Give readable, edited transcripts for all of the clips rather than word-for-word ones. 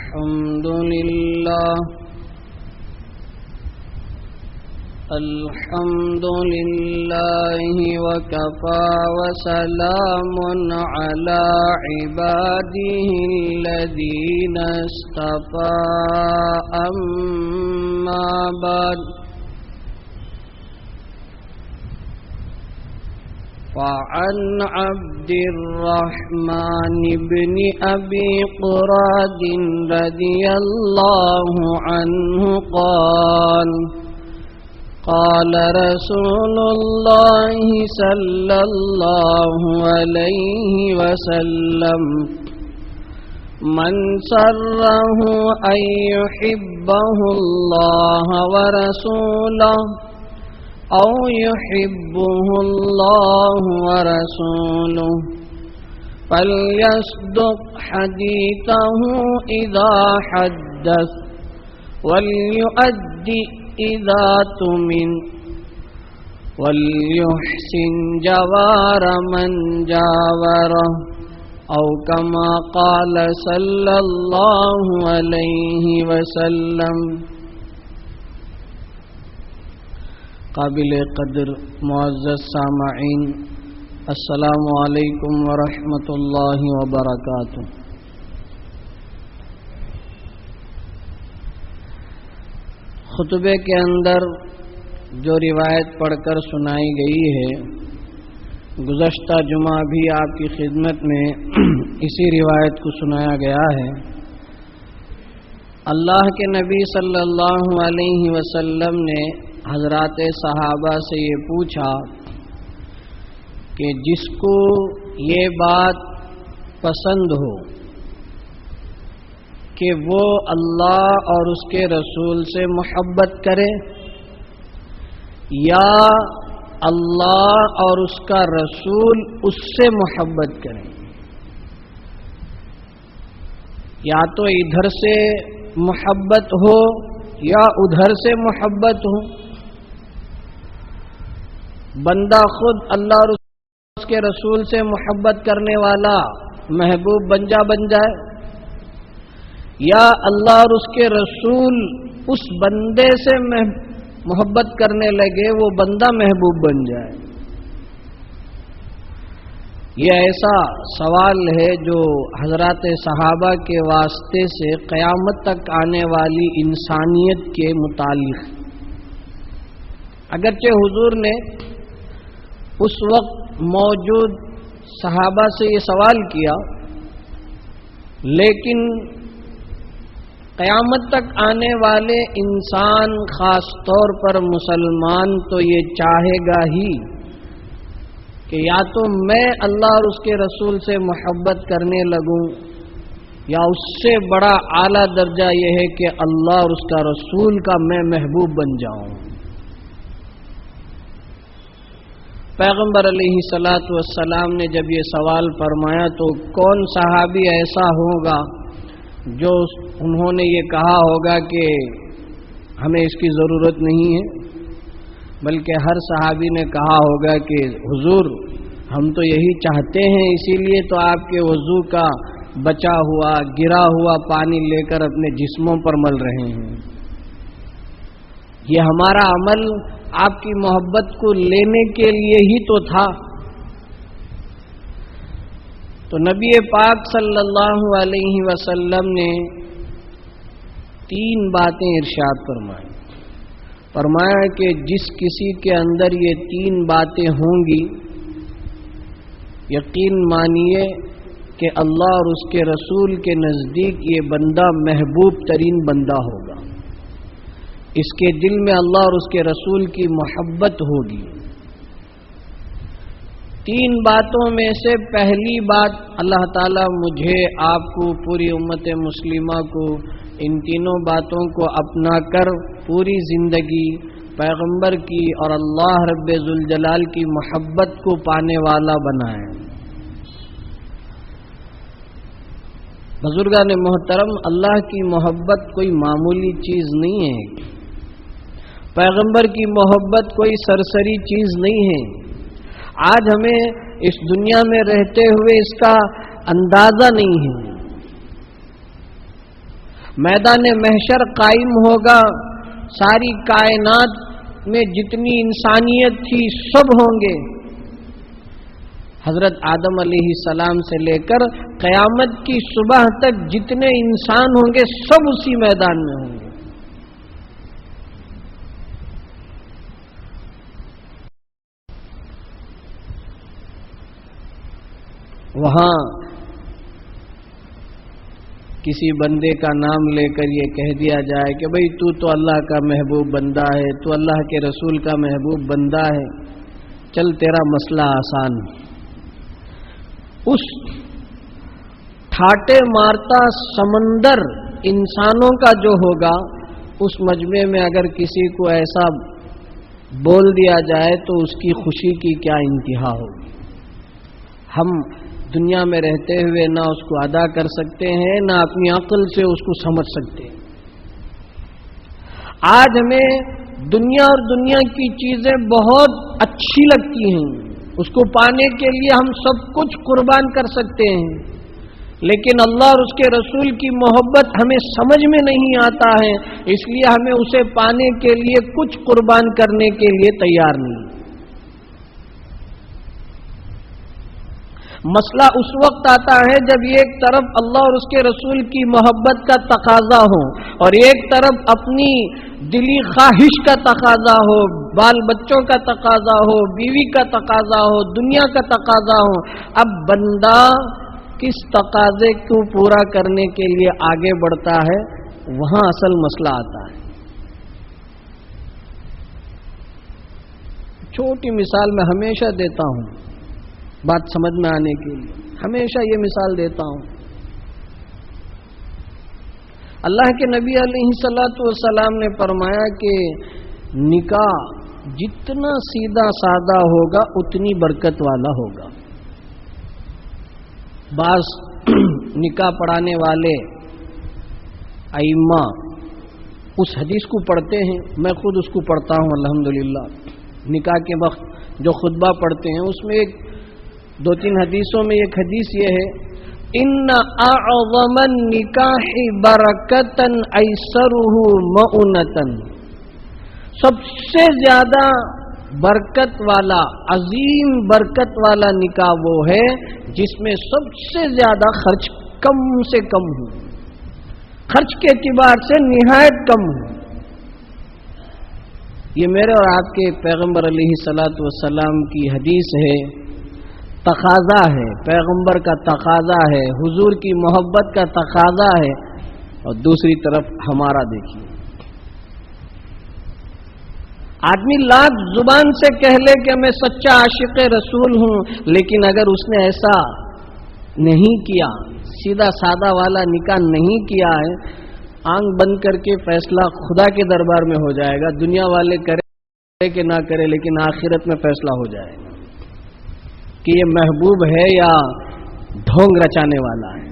الحمد لله وكفى وسلام على عباده الذين اصطفى أما بعد فعن عبد الرحمن بن أبي قراد رضي الله عنه قال قال رسول الله صلى الله عليه وسلم من سره أن يحبه الله ورسوله أو يحبه الله ورسوله فليصدق حديثه إذا حدث وليؤدي إذا تؤمن وليحسن جوار من جاوره أو كما قال صلى الله عليه وسلم. قابل قدر معزز سامعین، السلام علیکم ورحمۃ اللہ وبرکاتہ. خطبے کے اندر جو روایت پڑھ کر سنائی گئی ہے، گزشتہ جمعہ بھی آپ کی خدمت میں اسی روایت کو سنایا گیا ہے. اللہ کے نبی صلی اللہ علیہ وسلم نے حضرات صحابہ سے یہ پوچھا کہ جس کو یہ بات پسند ہو کہ وہ اللہ اور اس کے رسول سے محبت کرے یا اللہ اور اس کا رسول اس سے محبت کرے، یا تو ادھر سے محبت ہو یا ادھر سے محبت ہو، بندہ خود اللہ اور اس کے رسول سے محبت کرنے والا محبوب بن جائے، یا اللہ اور اس کے رسول اس بندے سے محبت کرنے لگے وہ بندہ محبوب بن جائے. یہ ایسا سوال ہے جو حضرات صحابہ کے واسطے سے قیامت تک آنے والی انسانیت کے متعلق. اگرچہ حضور نے اس وقت موجود صحابہ سے یہ سوال کیا، لیکن قیامت تک آنے والے انسان، خاص طور پر مسلمان، تو یہ چاہے گا ہی کہ یا تو میں اللہ اور اس کے رسول سے محبت کرنے لگوں، یا اس سے بڑا اعلیٰ درجہ یہ ہے کہ اللہ اور اس کا رسول کا میں محبوب بن جاؤں. پیغمبر علیہ الصلاۃ والسلام نے جب یہ سوال فرمایا تو کون صحابی ایسا ہوگا جو انہوں نے یہ کہا ہوگا کہ ہمیں اس کی ضرورت نہیں ہے، بلکہ ہر صحابی نے کہا ہوگا کہ حضور ہم تو یہی چاہتے ہیں، اسی لیے تو آپ کے وضو کا بچا ہوا گرا ہوا پانی لے کر اپنے جسموں پر مل رہے ہیں. یہ ہمارا عمل آپ کی محبت کو لینے کے لیے ہی تو تھا. تو نبی پاک صلی اللہ علیہ وسلم نے 3 باتیں ارشاد فرمایا کہ جس کسی کے اندر یہ 3 باتیں ہوں گی، یقین مانیے کہ اللہ اور اس کے رسول کے نزدیک یہ بندہ محبوب ترین بندہ ہوگا. اس کے دل میں اللہ اور اس کے رسول کی محبت ہوگی. 3 باتوں میں سے پہلی بات، اللہ تعالیٰ مجھے، آپ کو، پوری امت مسلمہ کو ان تینوں باتوں کو اپنا کر پوری زندگی پیغمبر کی اور اللہ رب ذوالجلال کی محبت کو پانے والا بنائے. بزرگان محترم، اللہ کی محبت کوئی معمولی چیز نہیں ہے، پیغمبر کی محبت کوئی سرسری چیز نہیں ہے. آج ہمیں اس دنیا میں رہتے ہوئے اس کا اندازہ نہیں ہے. میدان محشر قائم ہوگا، ساری کائنات میں جتنی انسانیت تھی سب ہوں گے، حضرت آدم علیہ السلام سے لے کر قیامت کی صبح تک جتنے انسان ہوں گے سب اسی میدان میں ہوں گے۔ وہاں کسی بندے کا نام لے کر یہ کہہ دیا جائے کہ بھئی تو اللہ کا محبوب بندہ ہے، تو اللہ کے رسول کا محبوب بندہ ہے، چل تیرا مسئلہ آسان۔ اس ٹھاٹے مارتا سمندر انسانوں کا جو ہوگا، اس مجمع میں اگر کسی کو ایسا بول دیا جائے تو اس کی خوشی کی کیا انتہا ہوگی۔ ہم دنیا میں رہتے ہوئے نہ اس کو ادا کر سکتے ہیں، نہ اپنی عقل سے اس کو سمجھ سکتے ہیں۔ آج ہمیں دنیا اور دنیا کی چیزیں بہت اچھی لگتی ہیں، اس کو پانے کے لیے ہم سب کچھ قربان کر سکتے ہیں، لیکن اللہ اور اس کے رسول کی محبت ہمیں سمجھ میں نہیں آتا ہے، اس لیے ہمیں اسے پانے کے لیے کچھ قربان کرنے کے لیے تیار نہیں۔ مسئلہ اس وقت آتا ہے جب ایک طرف اللہ اور اس کے رسول کی محبت کا تقاضا ہو اور ایک طرف اپنی دلی خواہش کا تقاضا ہو، بال بچوں کا تقاضا ہو، بیوی کا تقاضا ہو، دنیا کا تقاضا ہو۔ اب بندہ کس تقاضے کو پورا کرنے کے لیے آگے بڑھتا ہے، وہاں اصل مسئلہ آتا ہے۔ چھوٹی مثال میں ہمیشہ دیتا ہوں بات سمجھ میں آنے کے لیے، ہمیشہ یہ مثال دیتا ہوں۔ اللہ کے نبی علیہ الصلوۃ والسلام نے فرمایا کہ نکاح جتنا سیدھا سادہ ہوگا اتنی برکت والا ہوگا۔ بعض نکاح پڑھانے والے ائمہ اس حدیث کو پڑھتے ہیں، میں خود اس کو پڑھتا ہوں الحمدللہ۔ نکاح کے وقت جو خطبہ پڑھتے ہیں اس میں دو تین حدیثوں میں ایک حدیث یہ ہے، ان اعظم النکاح برکتا ایسرہ مؤنتا، سب سے زیادہ برکت والا، عظیم برکت والا نکاح وہ ہے جس میں سب سے زیادہ خرچ کم سے کم ہو، خرچ کے اعتبار سے نہایت کم ہو۔ یہ میرے اور آپ کے پیغمبر علیہ الصلوۃ والسلام کی حدیث ہے، تقاضا ہے، پیغمبر کا تقاضا ہے، حضور کی محبت کا تقاضا ہے۔ اور دوسری طرف ہمارا دیکھیے، آدمی لاکھ زبان سے کہہ لے کہ میں سچا عاشق رسول ہوں، لیکن اگر اس نے ایسا نہیں کیا، سیدھا سادہ والا نکاح نہیں کیا ہے، آنکھ بند کر کے فیصلہ خدا کے دربار میں ہو جائے گا، دنیا والے کرے کہ نہ کرے، لیکن آخرت میں فیصلہ ہو جائے گا کہ یہ محبوب ہے یا ڈھونگ رچانے والا ہے۔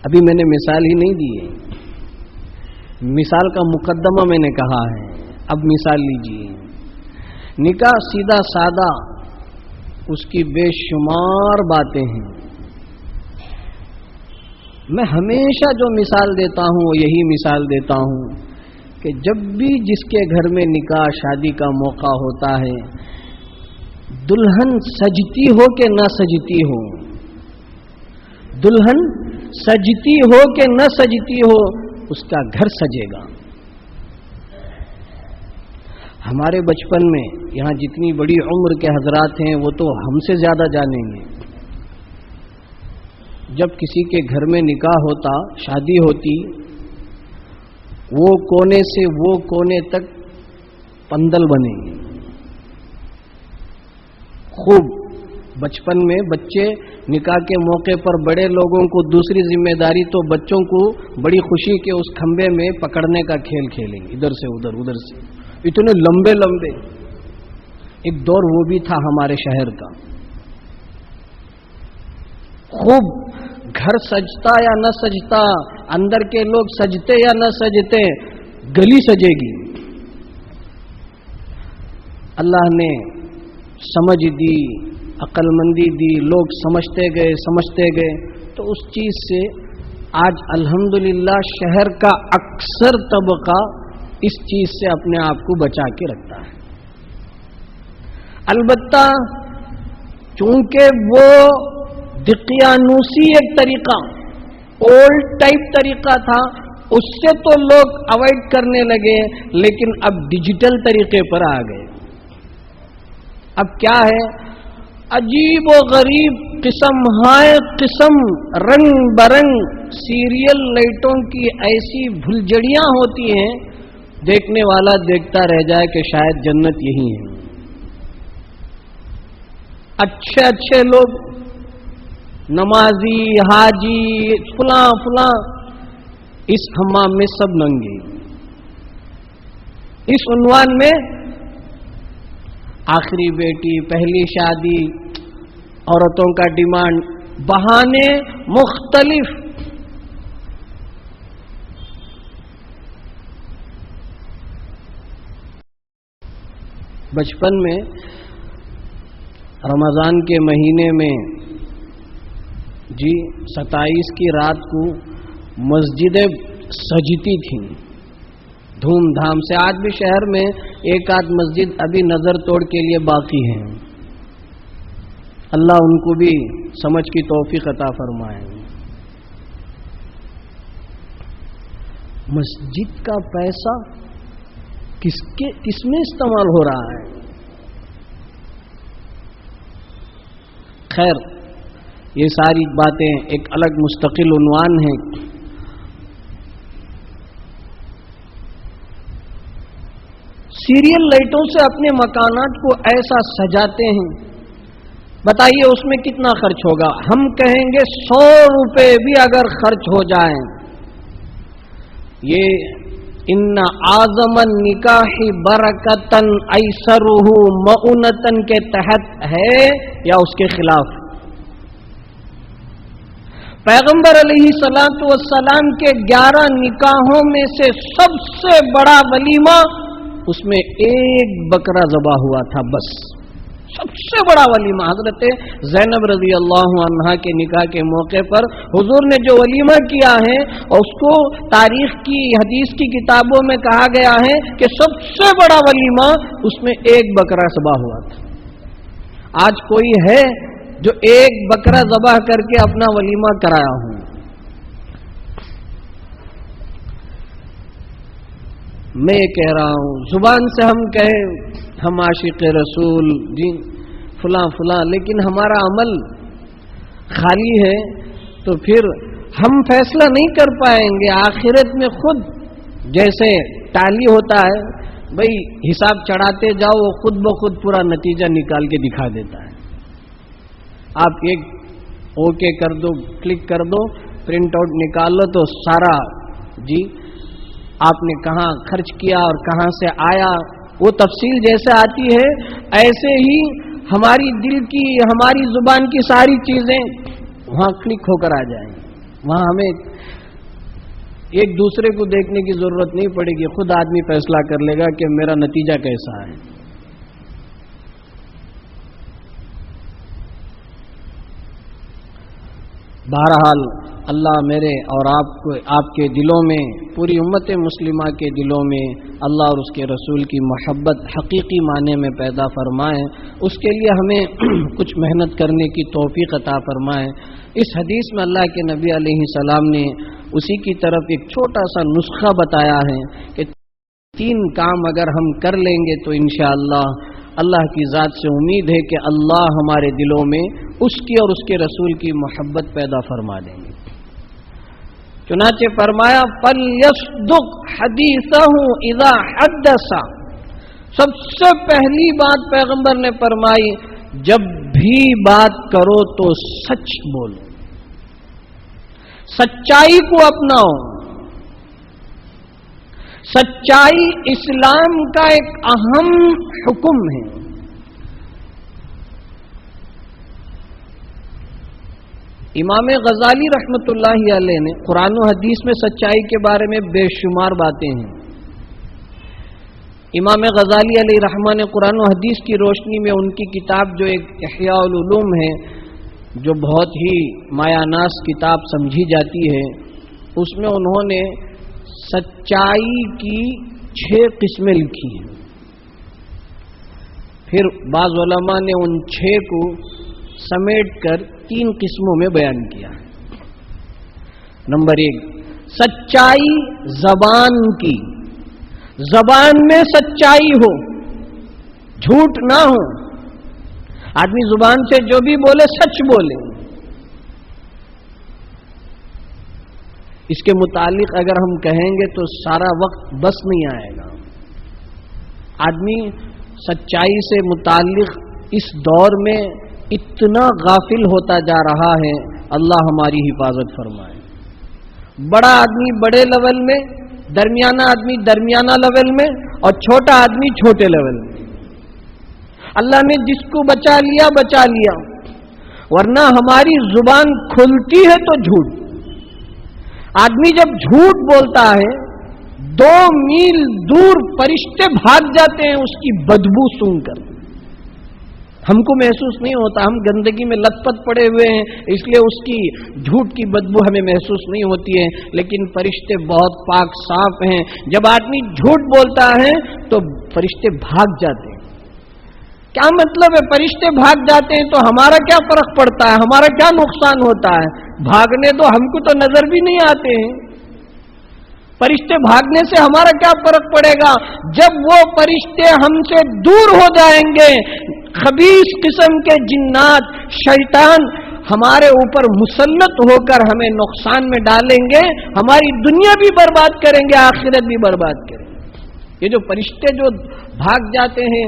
ابھی میں نے مثال ہی نہیں دی ہے، مثال کا مقدمہ میں نے کہا ہے، اب مثال لیجیے۔ نکاح سیدھا سادہ، اس کی بے شمار باتیں ہیں۔ میں ہمیشہ جو مثال دیتا ہوں وہ یہی مثال دیتا ہوں کہ جب بھی جس کے گھر میں نکاح شادی کا موقع ہوتا ہے، دلہن سجتی ہو کہ نہ سجتی ہو، دلہن سجتی ہو کہ نہ سجتی ہو، اس کا گھر سجے گا۔ ہمارے بچپن میں یہاں جتنی بڑی عمر کے حضرات ہیں وہ تو ہم سے زیادہ جانیں گے، جب کسی کے گھر میں نکاح ہوتا، شادی ہوتی، وہ کونے سے وہ کونے تک پندل بنے گے۔ خوب بچپن میں بچے نکاح کے موقع پر بڑے لوگوں کو دوسری ذمہ داری تو بچوں کو بڑی خوشی کے اس کھمبے میں پکڑنے کا کھیل کھیلیں گے، ادھر سے ادھر، ادھر سے، اتنے لمبے لمبے۔ ایک دور وہ بھی تھا ہمارے شہر کا، خوب گھر سجتا یا نہ سجتا، اندر کے لوگ سجتے یا نہ سجتے، گلی سجے گی۔ اللہ نے سمجھ دی، عقل مندی دی، لوگ سمجھتے گئے تو اس چیز سے آج الحمدللہ شہر کا اکثر طبقہ اس چیز سے اپنے آپ کو بچا کے رکھتا ہے۔ البتہ چونکہ وہ دقیانوسی ایک طریقہ، اولڈ ٹائپ طریقہ تھا، اس سے تو لوگ اوائڈ کرنے لگے، لیکن اب ڈیجیٹل طریقے پر آ گئے۔ اب کیا ہے، عجیب و غریب قسم ہائے قسم، رنگ برنگ سیریل لائٹوں کی ایسی بھلجڑیاں ہوتی ہیں، دیکھنے والا دیکھتا رہ جائے کہ شاید جنت یہی ہے۔ اچھے اچھے لوگ، نمازی، حاجی، فلاں اس حمام میں سب ننگے، اس عنوان میں آخری بیٹی، پہلی شادی، عورتوں کا ڈیمانڈ، بہانے مختلف۔ بچپن میں رمضان کے مہینے میں 27 کی رات کو مسجدیں سجتی تھیں دھوم دھام سے۔ آج بھی شہر میں ایک آدھ مسجد ابھی نظر توڑ کے لیے باقی ہیں، اللہ ان کو بھی سمجھ کی توفیق عطا فرمائے۔ مسجد کا پیسہ کس میں استعمال ہو رہا ہے؟ خیر، یہ ساری باتیں ایک الگ مستقل عنوان ہیں۔ سیریل لائٹوں سے اپنے مکانات کو ایسا سجاتے ہیں، بتائیے اس میں کتنا خرچ ہوگا؟ ہم کہیں گے 100 روپے بھی اگر خرچ ہو جائیں، یہ ان اعظم النکاح برکتن ایسرہ مؤنتن کے تحت ہے یا اس کے خلاف؟ پیغمبر علیہ الصلوۃ والسلام کے 11 نکاحوں میں سے سب سے بڑا ولیمہ، اس میں ایک بکرا ذبح ہوا تھا، بس سب سے بڑا ولیمہ حضرت زینب رضی اللہ عنہا کے نکاح کے موقع پر حضور نے جو ولیمہ کیا ہے، اس کو تاریخ کی حدیث کی کتابوں میں کہا گیا ہے کہ سب سے بڑا ولیمہ، اس میں ایک بکرا ذبح ہوا تھا۔ آج کوئی ہے جو ایک بکرا ذبح کر کے اپنا ولیمہ کرایا ہوں؟ میں یہ کہہ رہا ہوں، زبان سے ہم کہیں ہم عاشق رسول جی فلاں، لیکن ہمارا عمل خالی ہے، تو پھر ہم فیصلہ نہیں کر پائیں گے۔ آخرت میں خود جیسے ٹالی ہوتا ہے، بھئی حساب چڑھاتے جاؤ، وہ خود بخود پورا نتیجہ نکال کے دکھا دیتا ہے۔ آپ ایک اوکے کر دو، کلک کر دو، پرنٹ آؤٹ نکال لو تو سارا جی آپ نے کہاں خرچ کیا اور کہاں سے آیا، وہ تفصیل جیسے آتی ہے، ایسے ہی ہماری دل کی، ہماری زبان کی ساری چیزیں وہاں کلک ہو کر آ جائیں گی۔ وہاں ہمیں ایک دوسرے کو دیکھنے کی ضرورت نہیں پڑے گی، خود آدمی فیصلہ کر لے گا کہ میرا نتیجہ کیسا ہے۔ بہرحال اللہ میرے اور آپ کے دلوں میں، پوری امت مسلمہ کے دلوں میں اللہ اور اس کے رسول کی محبت حقیقی معنی میں پیدا فرمائے، اس کے لیے ہمیں کچھ محنت کرنے کی توفیق عطا فرمائے۔ اس حدیث میں اللہ کے نبی علیہ السلام نے اسی کی طرف ایک چھوٹا سا نسخہ بتایا ہے کہ 3 کام اگر ہم کر لیں گے تو انشاءاللہ اللہ کی ذات سے امید ہے کہ اللہ ہمارے دلوں میں اس کی اور اس کے رسول کی محبت پیدا فرما دیں گے۔ چنانچہ فرمایا فَلْيَصْدُقْ حَدِيثَهُ إِذَا حَدَّثَ، سب سے پہلی بات پیغمبر نے فرمائی، جب بھی بات کرو تو سچ بولو، سچائی کو اپناؤ۔ سچائی اسلام کا ایک اہم حکم ہے۔ امام غزالی رحمت اللہ علیہ نے قرآن و حدیث میں سچائی کے بارے میں بے شمار باتیں ہیں، امام غزالی علیہ رحمہ نے قرآن و حدیث کی روشنی میں ان کی کتاب جو ایک احیاء العلوم ہے، جو بہت ہی مایہ ناز کتاب سمجھی جاتی ہے، اس میں انہوں نے سچائی کی 6 قسمیں لکھی ہیں. پھر بعض علماء نے ان 6 کو سمیٹ کر 3 قسموں میں بیان کیا. نمبر 1، سچائی زبان کی، زبان میں سچائی ہو، جھوٹ نہ ہو. آدمی زبان سے جو بھی بولے سچ بولے. اس کے متعلق اگر ہم کہیں گے تو سارا وقت بس نہیں آئے گا. آدمی سچائی سے متعلق اس دور میں اتنا غافل ہوتا جا رہا ہے، اللہ ہماری حفاظت فرمائے. بڑا آدمی بڑے لیول میں، درمیانہ آدمی درمیانہ لیول میں، اور چھوٹا آدمی چھوٹے لیول میں. اللہ نے جس کو بچا لیا بچا لیا، ورنہ ہماری زبان کھلتی ہے تو جھوٹ. آدمی جب جھوٹ بولتا ہے 2 میل دور فرشتے بھاگ جاتے ہیں اس کی بدبو سونگ کر. ہم کو محسوس نہیں ہوتا، ہم گندگی میں لت پت پڑے ہوئے ہیں، اس لیے اس کی جھوٹ کی بدبو ہمیں محسوس نہیں ہوتی ہے، لیکن فرشتے بہت پاک صاف ہیں. جب آدمی جھوٹ بولتا ہے تو فرشتے بھاگ جاتے ہیں. کیا مطلب ہے؟ فرشتے بھاگ جاتے ہیں تو ہمارا کیا فرق پڑتا ہے؟ ہمارا کیا نقصان ہوتا ہے؟ بھاگنے دو، ہم کو تو نظر بھی نہیں آتے ہیں. فرشتے بھاگنے سے ہمارا کیا فرق پڑے گا؟ جب وہ فرشتے ہم سے دور ہو جائیں گے، خبیث قسم کے جنات شیطان ہمارے اوپر مسلط ہو کر ہمیں نقصان میں ڈالیں گے، ہماری دنیا بھی برباد کریں گے، آخرت بھی برباد کریں گے. یہ جو فرشتے جو بھاگ جاتے ہیں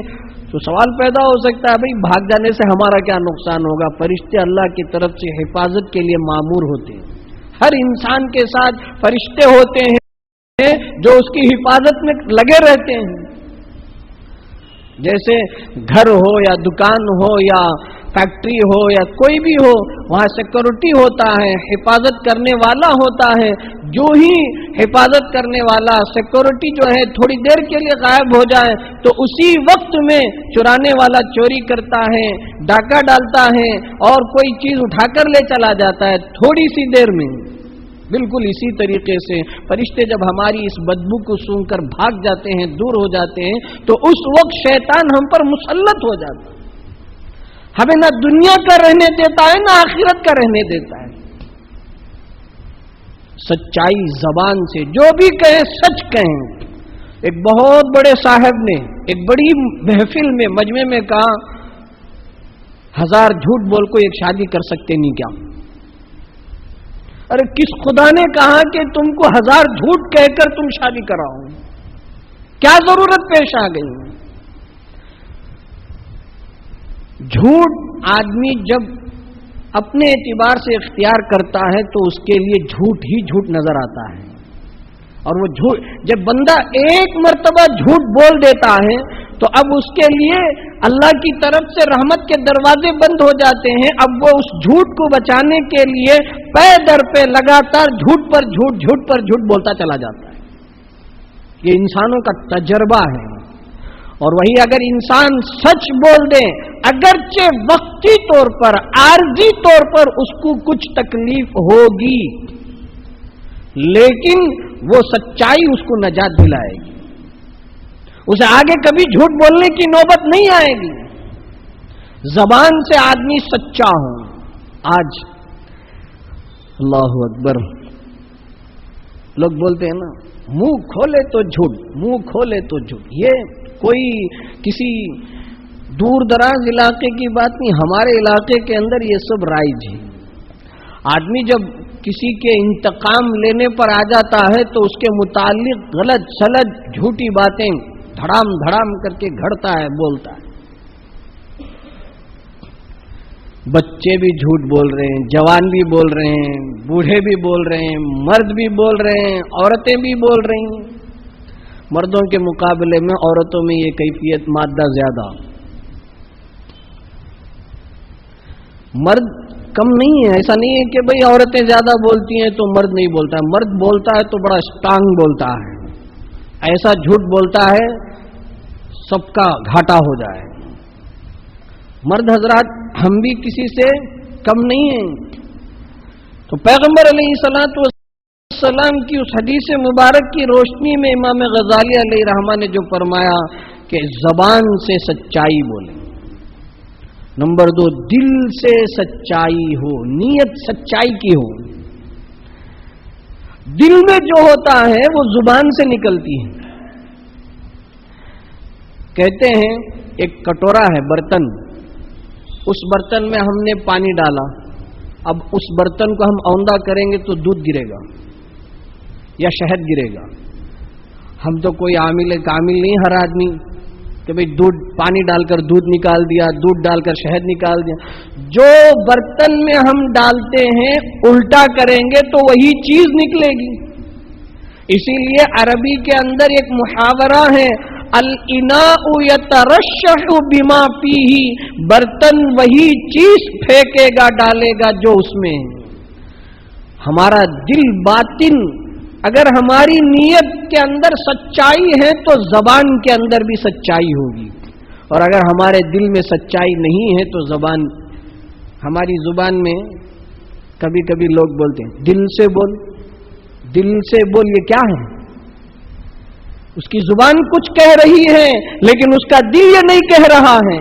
تو سوال پیدا ہو سکتا ہے، بھئی بھاگ جانے سے ہمارا کیا نقصان ہوگا؟ فرشتے اللہ کی طرف سے حفاظت کے لیے مامور ہوتے ہیں. ہر انسان کے ساتھ فرشتے ہوتے ہیں جو اس کی حفاظت میں لگے رہتے ہیں. جیسے گھر ہو یا دکان ہو یا فیکٹری ہو یا کوئی بھی ہو، وہاں سیکورٹی ہوتا ہے، حفاظت کرنے والا ہوتا ہے. جو ہی حفاظت کرنے والا سیکورٹی جو ہے تھوڑی دیر کے لیے غائب ہو جائے تو اسی وقت میں چرانے والا چوری کرتا ہے، ڈاکہ ڈالتا ہے اور کوئی چیز اٹھا کر لے چلا جاتا ہے تھوڑی سی دیر میں. بالکل اسی طریقے سے فرشتے جب ہماری اس بدبو کو سونگ کر بھاگ جاتے ہیں، دور ہو جاتے ہیں، تو اس وقت شیطان ہم پر مسلط ہو جاتا ہے. ہمیں نہ دنیا کا رہنے دیتا ہے نہ آخرت کا رہنے دیتا ہے. سچائی زبان سے جو بھی کہیں سچ کہیں. ایک بہت بڑے صاحب نے ایک بڑی محفل میں مجمع میں کہا، 1000 جھوٹ بول کو ایک شادی کر سکتے نہیں کیا؟ ارے کس خدا نے کہا کہ تم کو 1000 جھوٹ کہہ کر تم شادی کراؤ؟ کیا ضرورت پیش آ گئی؟ جھوٹ آدمی جب اپنے اعتبار سے اختیار کرتا ہے تو اس کے لیے جھوٹ ہی جھوٹ نظر آتا ہے. اور وہ جھوٹ جب بندہ ایک مرتبہ جھوٹ بول دیتا ہے تو اب اس کے لیے اللہ کی طرف سے رحمت کے دروازے بند ہو جاتے ہیں. اب وہ اس جھوٹ کو بچانے کے لیے پے در پہ لگاتار جھوٹ پر جھوٹ، جھوٹ پر جھوٹ بولتا چلا جاتا ہے. یہ انسانوں کا تجربہ ہے. اور وہی اگر انسان سچ بول دے، اگرچہ وقتی طور پر، عارضی طور پر اس کو کچھ تکلیف ہوگی، لیکن وہ سچائی اس کو نجات دلائے گی. اسے آگے کبھی جھوٹ بولنے کی نوبت نہیں آئے گی. زبان سے آدمی سچا ہو. آج اللہ اکبر، لوگ بولتے ہیں نا، منہ کھولے تو جھوٹ، منہ کھولے تو جھوٹ. یہ کوئی کسی دور دراز علاقے کی بات نہیں، ہمارے علاقے کے اندر یہ سب رائج ہے. آدمی جب کسی کے انتقام لینے پر آ جاتا ہے تو اس کے متعلق غلط سلط جھوٹی باتیں دھڑام دھڑام کر کے گھڑتا ہے، بولتا ہے. بچے بھی جھوٹ بول رہے ہیں، جوان بھی بول رہے ہیں، بوڑھے بھی بول رہے ہیں، مرد بھی بول رہے ہیں، عورتیں بھی بول رہی ہیں. مردوں کے مقابلے میں عورتوں میں یہ کیفیت مادہ زیادہ. مرد کم نہیں ہے، ایسا نہیں ہے کہ بھئی عورتیں زیادہ بولتی ہیں تو مرد نہیں بولتا ہے. مرد بولتا ہے تو بڑا اسٹرانگ بولتا ہے، ایسا جھوٹ بولتا ہے سب کا گھاٹا ہو جائے. مرد حضرات ہم بھی کسی سے کم نہیں ہیں. تو پیغمبر علیہ الصلوۃ والسلام کی اس حدیث مبارک کی روشنی میں امام غزالی علیہ رحمہ نے جو فرمایا کہ زبان سے سچائی بولے. نمبر 2، دل سے سچائی ہو، نیت سچائی کی ہو. دل میں جو ہوتا ہے وہ زبان سے نکلتی ہے. کہتے ہیں ایک کٹورا ہے، برتن، اس برتن میں ہم نے پانی ڈالا. اب اس برتن کو ہم اوندا کریں گے تو دودھ گرے گا یا شہد گرے گا. ہم تو کوئی عامل نہیں، ہر آدمی کہ بھئی دودھ پانی ڈال کر دودھ نکال دیا، دودھ ڈال کر شہد نکال دیا. جو برتن میں ہم ڈالتے ہیں الٹا کریں گے تو وہی چیز نکلے گی. اسی لیے عربی کے اندر ایک محاورہ ہے، الاناء یترشح بما فیہ، برتن وہی چیز پھینکے گا، ڈالے گا جو اس میں ہے. ہمارا دل باطن، اگر ہماری نیت کے اندر سچائی ہے تو زبان کے اندر بھی سچائی ہوگی. اور اگر ہمارے دل میں سچائی نہیں ہے تو زبان، ہماری زبان میں کبھی کبھی لوگ بولتے ہیں دل سے بول، دل سے بول. یہ کیا ہے؟ اس کی زبان کچھ کہہ رہی ہے لیکن اس کا دل یہ نہیں کہہ رہا ہے.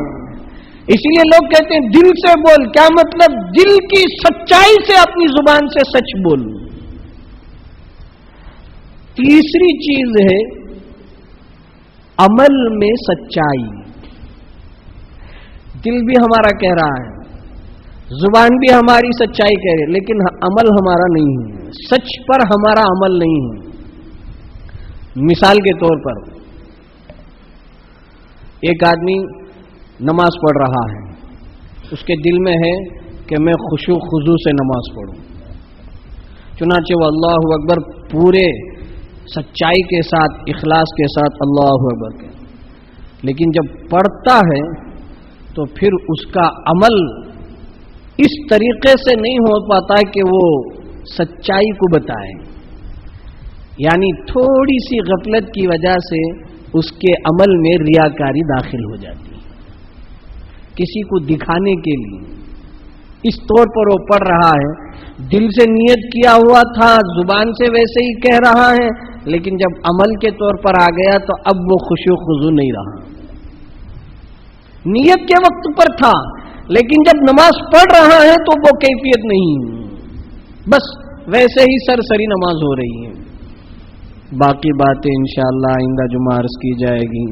اسی لیے لوگ کہتے ہیں دل سے بول. کیا مطلب؟ دل کی سچائی سے اپنی زبان سے سچ بول. تیسری چیز ہے عمل میں سچائی. دل بھی ہمارا کہہ رہا ہے، زبان بھی ہماری سچائی کہہ رہی ہے، لیکن عمل ہمارا نہیں ہے، سچ پر ہمارا عمل نہیں ہے. مثال کے طور پر ایک آدمی نماز پڑھ رہا ہے، اس کے دل میں ہے کہ میں خشوع خضوع سے نماز پڑھوں، چنانچہ وہ اللہ اکبر پورے سچائی کے ساتھ، اخلاص کے ساتھ اللہ اکبر کہ، لیکن جب پڑھتا ہے تو پھر اس کا عمل اس طریقے سے نہیں ہو پاتا کہ وہ سچائی کو بتائے. یعنی تھوڑی سی غفلت کی وجہ سے اس کے عمل میں ریاکاری داخل ہو جاتی ہے. کسی کو دکھانے کے لیے اس طور پر وہ پڑھ رہا ہے، دل سے نیت کیا ہوا تھا، زبان سے ویسے ہی کہہ رہا ہے، لیکن جب عمل کے طور پر آ گیا تو اب وہ خشوع خضوع نہیں رہا. نیت کے وقت پر تھا لیکن جب نماز پڑھ رہا ہے تو وہ کیفیت نہیں، بس ویسے ہی سرسری نماز ہو رہی ہے. باقی باتیں انشاءاللہ آئندہ جمعہ عرض کی جائے گی.